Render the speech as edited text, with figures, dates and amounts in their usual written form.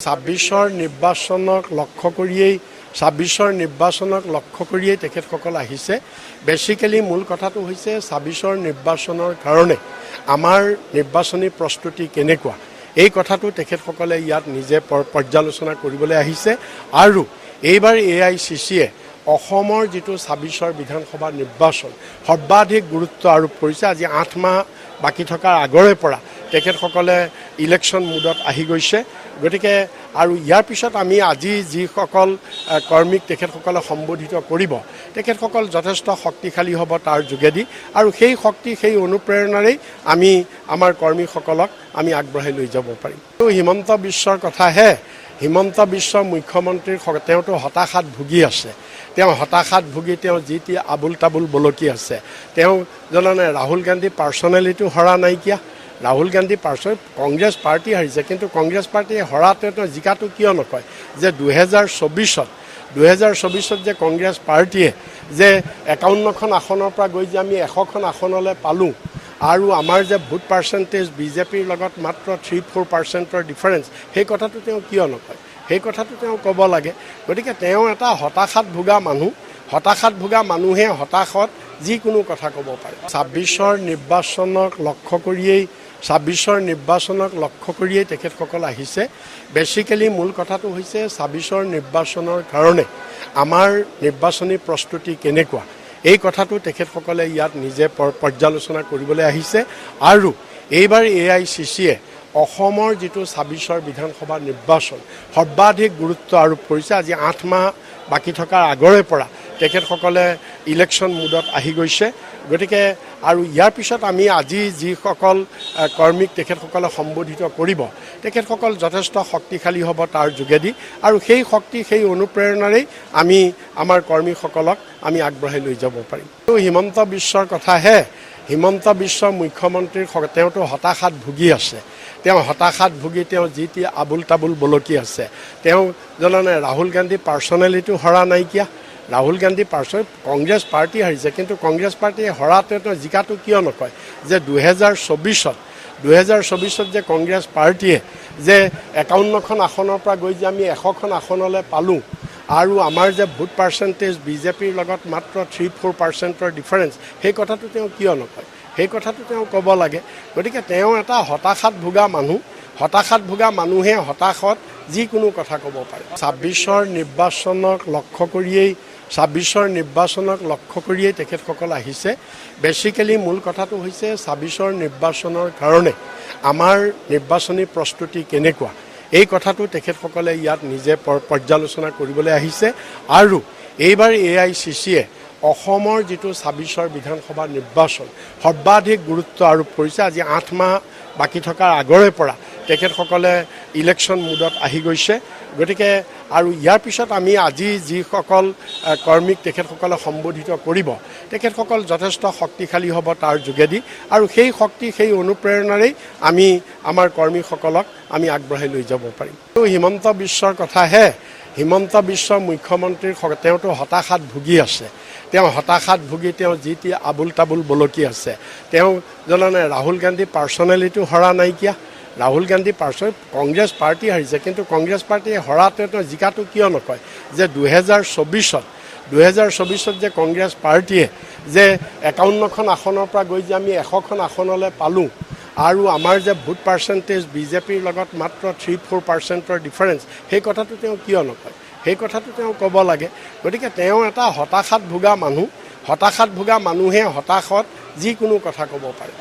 ছাব্বিছৰ নিৰ্বাচনক লক্ষ্য কৰিয়েই তেখেতসকল আহিছে। বেচিক্যালি মূল কথাটো হৈছে ছাব্বিছৰ নিৰ্বাচনৰ কাৰণে আমাৰ নিৰ্বাচনী প্ৰস্তুতি কেনেকুৱা এই কথাটো তেখেতসকলে ইয়াত নিজে পৰ্যালোচনা কৰিবলৈ আহিছে। আৰু এইবাৰ AICCয়ে অসমৰ যিটো ছাব্বিছৰ বিধানসভা নিৰ্বাচন সৰ্বাধিক গুৰুত্ব আৰোপ কৰিছে। আজি 8 মাহ বাকী থকাৰ আগৰে পৰা তেখেতসকলে ইলেকশ্যন মুডত আহি গৈছে। গতিকে আৰু ইয়াৰ পিছত আমি আজি যিসকল কৰ্মীক তেখেতসকলে সম্বোধিত কৰিব তেখেতসকল যথেষ্ট শক্তিশালী হ'ব তাৰ যোগেদি, আৰু সেই শক্তি সেই অনুপ্ৰেৰণাৰেই আমি আমাৰ কৰ্মীসকলক আমি আগবঢ়াই লৈ যাব পাৰিম। হিমন্ত বিশ্বৰ কথাহে, হিমন্ত বিশ্ব মুখ্যমন্ত্ৰীৰ তেওঁতো হতাশাত ভুগি আছে। তেওঁ হতাশাত ভুগি তেওঁ যি টি আবুল তাবুল বলকি আছে। তেওঁ জানে ৰাহুল গান্ধী পাৰ্চনেলিটো হৰা নাইকিয়া। ৰাহুল গান্ধী কংগ্ৰেছ পাৰ্টি হাৰিছে, কিন্তু কংগ্ৰেছ পাৰ্টীয়ে হৰাটো জিকাটো কিয় নকয় যে 2024 যে কংগ্ৰেছ পাৰ্টীয়ে যে 51খন আসনৰ পৰা গৈ যে আমি 100খন আসনলৈ পালোঁ, আৰু আমাৰ যে ভোট পাৰ্চেণ্টেজ বিজেপিৰ লগত মাত্ৰ 3-4% ডিফাৰেঞ্চ, সেই কথাটো তেওঁ কিয় নকয়? সেই কথাটো তেওঁ ক'ব লাগে। গতিকে তেওঁ এটা হতাশাত ভোগা মানুহে হতাশত যিকোনো কথা ক'ব পাৰে। ছাব্বিছৰ নিৰ্বাচনক লক্ষ্য কৰিয়েই তেখেতসকল আহিছে। বেচিক্যালি মূল কথাটো হৈছে ছাব্বিছৰ নিৰ্বাচনৰ কাৰণে আমাৰ নিৰ্বাচনী প্ৰস্তুতি কেনেকুৱা এই কথাটো তেখেতসকলে ইয়াত নিজে পৰ্যালোচনা কৰিবলৈ আহিছে। আৰু এইবাৰ AICCয়ে অসমৰ যিটো ছাব্বিছৰ বিধানসভা নিৰ্বাচন সৰ্বাধিক গুৰুত্ব আৰোপ কৰিছে। আজি 8 মাহ বাকী থকাৰ আগৰে পৰা তেখেতসকলে ইলেকশ্যন মুডত আহি গৈছে। গতিকে আৰু ইয়াৰ পিছত আমি আজি যিসকল কৰ্মীক তেখেতসকলে সম্বোধিত কৰিব তেখেতসকল যথেষ্ট শক্তিশালী হ'ব তাৰ যোগেদি, আৰু সেই শক্তি সেই অনুপ্ৰেৰণাৰেই আমি আমাৰ কৰ্মীসকলক আমি আগবঢ়াই লৈ যাব পাৰিম। হিমন্ত বিশ্বৰ কথাহে, হিমন্ত বিশ্ব মুখ্যমন্ত্ৰীৰ তেওঁতো হতাশাত ভুগি আছে। তেওঁ হতাশাত ভুগি তেওঁ যি টি আবুল তাবুল বলকি আছে। তেওঁ জানে ৰাহুল গান্ধী পাৰ্চনেলিটো হৰা নাইকিয়া। ৰাহুল গান্ধী কংগ্ৰেছ পাৰ্টি হাৰিছে, কিন্তু কংগ্ৰেছ পাৰ্টীয়ে হৰাটো জিকাটো কিয় নকয় যে 2024 যে কংগ্ৰেছ পাৰ্টীয়ে যে 51খন আসনৰ পৰা গৈ যে আমি 100খন আসনলৈ পালোঁ, আৰু আমাৰ যে ভোট পাৰ্চেণ্টেজ বিজেপিৰ লগত মাত্ৰ 3-4% ডিফাৰেঞ্চ, সেই কথাটো তেওঁ কিয় নকয়? সেই কথাটো তেওঁ ক'ব লাগে। গতিকে তেওঁ এটা হতাশাত ভোগা মানুহে হতাশত যিকোনো কথা ক'ব পাৰে। ছাব্বিছৰ নিৰ্বাচনক লক্ষ্য কৰিয়েই তেখেতসকল আহিছে। বেচিক্যালি মূল কথাটো হৈছে ছাব্বিছৰ নিৰ্বাচনৰ কাৰণে আমাৰ নিৰ্বাচনী প্ৰস্তুতি কেনেকুৱা এই কথাটো তেখেতসকলে ইয়াত নিজে পৰ্যালোচনা কৰিবলৈ আহিছে। আৰু এইবাৰ AICCয়ে অসমৰ যিটো ছাব্বিছৰ বিধানসভা নিৰ্বাচন সৰ্বাধিক গুৰুত্ব আৰোপ কৰিছে। আজি 8 মাহ বাকী থকাৰ আগৰে পৰা তেখেতসকলে ইলেকশ্যন মুডত আহি গৈছে। গতিকে আৰু ইয়াৰ পিছত আমি আজি যিসকল কৰ্মীক তেখেতসকলে সম্বোধিত কৰিব তেখেতসকল যথেষ্ট শক্তিশালী হ'ব তাৰ যোগেদি, আৰু সেই শক্তি সেই অনুপ্ৰেৰণাৰেই আমি আমাৰ কৰ্মীসকলক আমি আগবঢ়াই লৈ যাব পাৰিম। হিমন্ত বিশ্বৰ কথাহে, হিমন্ত বিশ্ব মুখ্যমন্ত্ৰীৰ তেওঁতো হতাশাত ভুগি আছে। তেওঁ হতাশাত ভুগি তেওঁ যি টি আবুল তাবুল বলকি আছে। তেওঁ জানে ৰাহুল গান্ধী পাৰ্চনেলিটো হৰা নাইকিয়া। ৰাহুল গান্ধী কংগ্ৰেছ পাৰ্টি হাৰিছে, কিন্তু কংগ্ৰেছ পাৰ্টীয়ে হৰাটো জিকাটো কিয় নকয় যে 2024 যে কংগ্ৰেছ পাৰ্টীয়ে যে 51খন আসনৰ পৰা গৈ যে আমি 100খন আসনলৈ পালোঁ, আৰু আমাৰ যে ভোট পাৰ্চেণ্টেজ বিজেপিৰ লগত মাত্ৰ 3-4% ডিফাৰেঞ্চ, সেই কথাটো তেওঁ কিয় নকয়? সেই কথাটো তেওঁ ক'ব লাগে। গতিকে তেওঁ এটা হতাশাত ভোগা মানুহে হতাশত যিকোনো কথা ক'ব পাৰে।